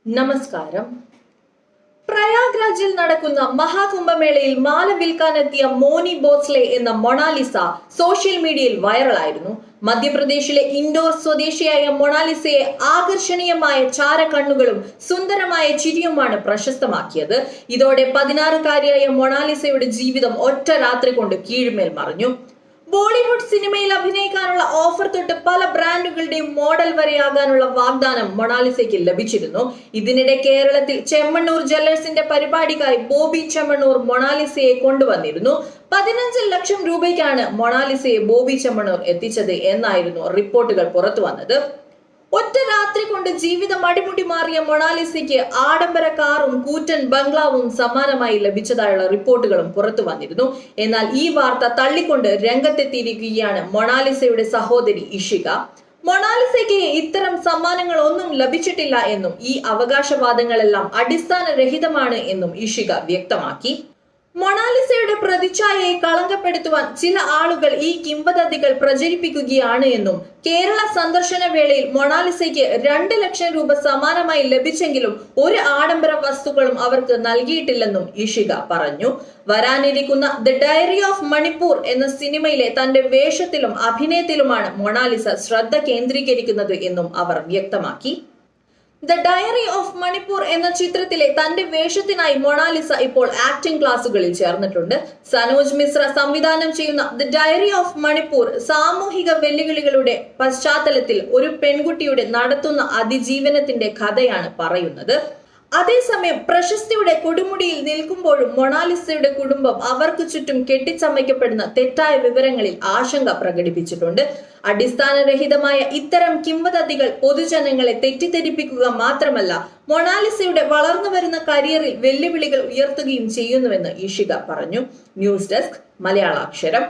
നമസ്കാരം. പ്രയാഗ്രാജിൽ നടക്കുന്ന മഹാകുംഭമേളയിൽ മാല വിൽക്കാനെത്തിയ മോനി ബോസ്ലെ എന്ന മൊണാലിസ സോഷ്യൽ മീഡിയയിൽ വൈറലായിരുന്നു. മധ്യപ്രദേശിലെ ഇൻഡോർ സ്വദേശിയായ മൊണാലിസയെ ആകർഷണീയമായ ചാരക്കണ്ണുകളും സുന്ദരമായ ചിരിയുമാണ് പ്രശസ്തമാക്കിയത്. ഇതോടെ 16-കാരിയായ മൊണാലിസയുടെ ജീവിതം ഒറ്റ രാത്രി കൊണ്ട് കീഴ്മേൽ മറിഞ്ഞു. ബോളിവുഡ് സിനിമയിൽ അഭിനയിക്കാനുള്ള ഓഫർ തൊട്ട് പല ബ്രാൻഡുകളുടെയും മോഡൽ വരെയാകാനുള്ള വാഗ്ദാനം മൊണാലിസയ്ക്ക് ലഭിച്ചിരുന്നു. ഇതിനിടെ കേരളത്തിൽ ചെമ്മണ്ണൂർ ജ്വല്ലേഴ്സിന്റെ പരിപാടിക്കായി ബോബി ചെമ്മണ്ണൂർ മൊണാലിസയെ കൊണ്ടുവന്നിരുന്നു. 15 ലക്ഷം രൂപയ്ക്കാണ് മൊണാലിസയെ ബോബി ചെമ്മണ്ണൂർ എത്തിച്ചത് എന്നായിരുന്നു റിപ്പോർട്ടുകൾ പുറത്തു വന്നത്. ഒറ്റ രാത്രി കൊണ്ട് ജീവിതം അടിമുടി മാറിയ മൊണാലിസയ്ക്ക് ആഡംബര കാറും കൂറ്റൻ ബംഗ്ലാവും സമ്മാനമായി ലഭിച്ചതായുള്ള റിപ്പോർട്ടുകളും പുറത്തു വന്നിരുന്നു. എന്നാൽ ഈ വാർത്ത തള്ളിക്കൊണ്ട് രംഗത്തെത്തിയിരിക്കുകയാണ് മൊണാലിസയുടെ സഹോദരി ഇഷിക. മൊണാലിസയ്ക്ക് ഇത്തരം സമ്മാനങ്ങൾ ഒന്നും ലഭിച്ചിട്ടില്ല എന്നും ഈ അവകാശവാദങ്ങളെല്ലാം അടിസ്ഥാനരഹിതമാണ് എന്നും ഇഷിക വ്യക്തമാക്കി. മൊണാലിസയുടെ പ്രതിച്ഛായയെ കളങ്കപ്പെടുത്തുവാൻ ചില ആളുകൾ ഈ കിംവദന്തികൾ പ്രചരിപ്പിക്കുകയാണ് എന്നും കേരള സന്ദർശന വേളയിൽ മൊണാലിസയ്ക്ക് 2 ലക്ഷം രൂപ സമ്മാനമായി ലഭിച്ചെങ്കിലും ഒരു ആഡംബര വസ്തുക്കളും അവർക്ക് നൽകിയിട്ടില്ലെന്നും ഇഷിക പറഞ്ഞു. വരാനിരിക്കുന്ന ദ ഡയറി ഓഫ് മണിപ്പൂർ എന്ന സിനിമയിലെ തന്റെ വേഷത്തിലും അഭിനയത്തിലുമാണ് മൊണാലിസ ശ്രദ്ധ കേന്ദ്രീകരിക്കുന്നത് എന്നും അവർ വ്യക്തമാക്കി. ദ ഡയറി ഓഫ് മണിപ്പൂർ എന്ന ചിത്രത്തിലെ തന്റെ വേഷത്തിനായി മൊണാലിസ ഇപ്പോൾ ആക്ടിംഗ് ക്ലാസുകളിൽ ചേർന്നിട്ടുണ്ട്. സനോജ് മിശ്ര സംവിധാനം ചെയ്യുന്ന ദ ഡയറി ഓഫ് മണിപ്പൂർ സാമൂഹിക വെല്ലുവിളികളുടെ പശ്ചാത്തലത്തിൽ ഒരു പെൺകുട്ടിയുടെ നടത്തുന്ന അതിജീവനത്തിന്റെ കഥയാണ് പറയുന്നത്. അതേസമയം പ്രശസ്തിയുടെ കൊടുമുടിയിൽ നിൽക്കുമ്പോഴും മൊണാലിസയുടെ കുടുംബം അവർക്ക് ചുറ്റും കെട്ടിച്ചമയ്ക്കപ്പെടുന്ന തെറ്റായ വിവരങ്ങളിൽ ആശങ്ക പ്രകടിപ്പിച്ചിട്ടുണ്ട്. അടിസ്ഥാനരഹിതമായ ഇത്തരം കിംവദന്തികൾ പൊതുജനങ്ങളെ തെറ്റിദ്ധരിപ്പിക്കുക മാത്രമല്ല, മൊണാലിസയുടെ വളർന്നു വരുന്ന കരിയറിൽ വെല്ലുവിളികൾ ഉയർത്തുകയും ചെയ്യുന്നുവെന്ന് ഇഷിക പറഞ്ഞു. News desk മലയാളാക്ഷരം.